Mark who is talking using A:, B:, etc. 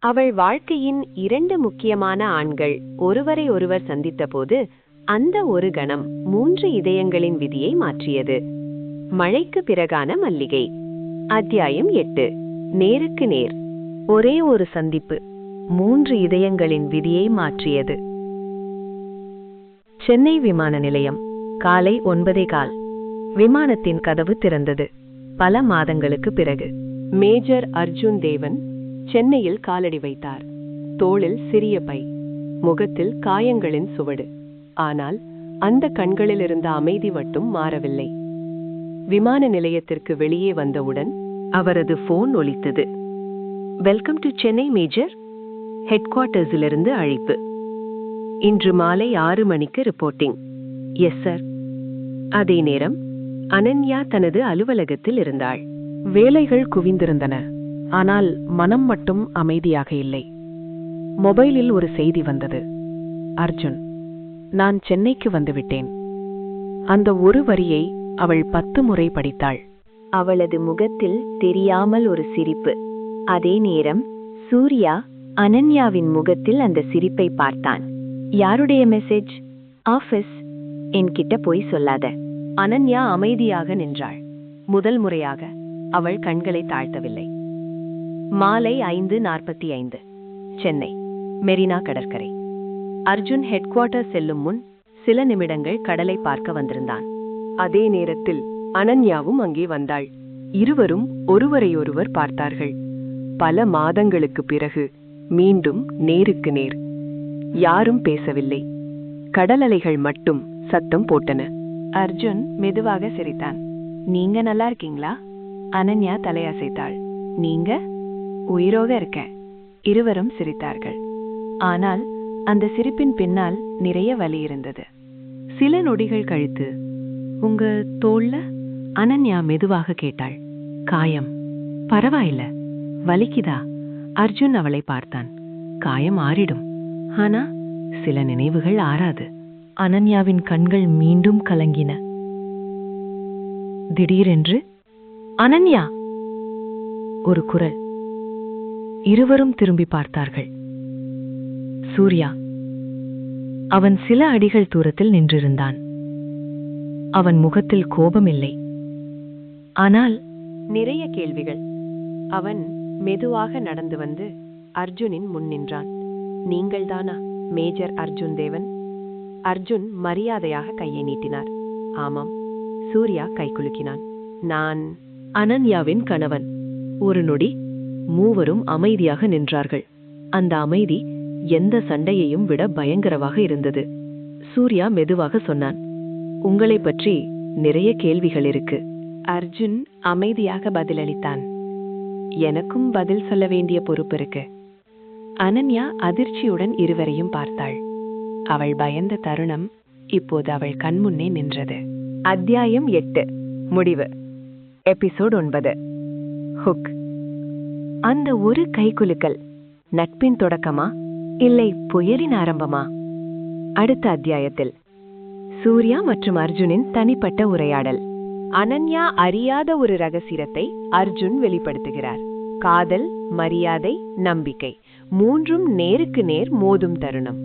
A: அவள் வாழ்க்கையின் 2 முக்கியமான ஆண்கள் ஒருவரை ஒருவர் சந்தித்தபோது அந்த ஒரு கணம் 3 இதயங்களின் விதியை மாற்றியது. மழைக்கு பிறகான மல்லிகை. அத்தியாயம் 8. நேருக்கு நேர். ஒரே ஒரு சந்திப்பு 3 இதயங்களின் விதியை மாற்றியது. சென்னை விமான நிலையம். காலை 9:15. விமானத்தின் கதவு திறந்தது. பல மாதங்களுக்கு பிறகு மேஜர் அர்ஜுன் தேவன் சென்னையில் காலடி வைத்தார். தோளில் சிறிய பை, முகத்தில் காயங்களின் சுவடு. ஆனால் அந்த கண்களில் இருந்த அமைதி மட்டும் மாறவில்லை. விமான நிலையத்திற்கு வெளியே வந்தவுடன் அவரது போன் ஒலித்தது. Welcome to Chennai major. ஹெட்குவார்ட்டர்ஸிலிருந்து அழைப்பு. இன்று மாலை 6 மணிக்கு ரிப்போர்ட்டிங். Yes sir. அதே நேரம் அனன்யா தனது அலுவலகத்தில் இருந்தாள்.
B: வேலைகள் குவிந்திருந்தன. ஆனால் மனம் மட்டும் அமைதியாக இல்லை. மொபைலில் ஒரு செய்தி வந்தது. அர்ஜுன், நான் சென்னைக்கு வந்துவிட்டேன். அந்த ஒரு வரியை அவள் 10 முறை படித்தாள்.
A: அவளது முகத்தில் தெரியாமல் ஒரு சிரிப்பு. அதே நேரம் சூர்யா அனன்யாவின் முகத்தில் அந்த சிரிப்பை பார்த்தான். யாருடைய மெசேஜ்? ஆபீஸ். என்கிட்ட போய் சொல்லாத. அனன்யா அமைதியாக நின்றாள். முதல் முறையாக அவள் கண்களை தாழ்த்தவில்லை. மாலை 5:45. சென்னை மெரினா கடற்கரை. அர்ஜுன் ஹெட்குவார்ட்டர் செல்லும் முன் சில நிமிடங்கள் கடலை பார்க்க வந்திருந்தான். அதே நேரத்தில் அனன்யாவும் அங்கே வந்தாள். இருவரும் ஒருவரையொருவர் பார்த்தார்கள். பல மாதங்களுக்கு பிறகு மீண்டும் நேருக்கு நேர். யாரும் பேசவில்லை. கடலலைகள் மட்டும் சத்தம் போட்டன. அர்ஜுன் மெதுவாக சிரித்தான். நீங்க நல்லா இருக்கீங்களா? அனன்யா தலையசைத்தாள். நீங்க? உயிரோக இருக்க. இருவரும் சிரித்தார்கள். ஆனால் அந்த சிரிப்பின் பின்னால் நிறைய வலி இருந்தது. சில நொடிகள் கழித்து, உங்க தோள்ல? அனன்யா மெதுவாக கேட்டாள். காயம். பரவாயில்ல. வலிக்குதா? அர்ஜுன் அவளை பார்த்தான். காயம் ஆறிடும். ஆனா சில நினைவுகள் ஆறாது. அனன்யாவின் கண்கள் மீண்டும் கலங்கின. திடீரென்று அனன்யா! ஒரு குரல். இருவரும் திரும்பி பார்த்தார்கள். சூர்யா. அவன் சில அடிகள் தூரத்தில் நின்றிருந்தான். அவன் முகத்தில் கோபமில்லை. ஆனால் நிறைய கேள்விகள். அவன் மெதுவாக நடந்து வந்து அர்ஜுனின் முன் நின்றான். நீங்கள்தானா மேஜர் அர்ஜுன் தேவன்? அர்ஜுன் மரியாதையாக கையை நீட்டினார். ஆமாம். சூர்யா கை குலுக்கினான். நான் அனன்யாவின் கணவன். ஒரு நொடி மூவரும் அமைதியாக நின்றார்கள். அந்த அமைதி எந்த சண்டையையும் விட பயங்கரமாக இருந்தது. சூர்யா மெதுவாக சொன்னான். உங்களை பற்றி நிறைய கேள்விகள் இருக்கு. அர்ஜுன் அமைதியாக பதிலளித்தான். எனக்கும் பதில் சொல்ல வேண்டிய பொறுப்பு இருக்கு. அனன்யா அதிர்ச்சியுடன் இருவரையும் பார்த்தாள். அவள் பயந்த தருணம் இப்போது அவள் கண்முன்னே நின்றது. அத்தியாயம் 8. முடிவு. எபிசோட் 9. ஹுக். அந்த ஒரு கைகுலுக்கல் நட்பின் தொடக்கமா இல்லை புயலின் ஆரம்பமா? அடுத்த அத்தியாயத்தில் சூர்யா மற்றும் அர்ஜுனின் தனிப்பட்ட உரையாடல். அனன்யா அறியாத ஒரு ரகசியத்தை அர்ஜுன் வெளிப்படுத்துகிறார். காதல், மரியாதை, நம்பிக்கை மூன்றும் நேருக்கு நேர் மோதும் தருணம்.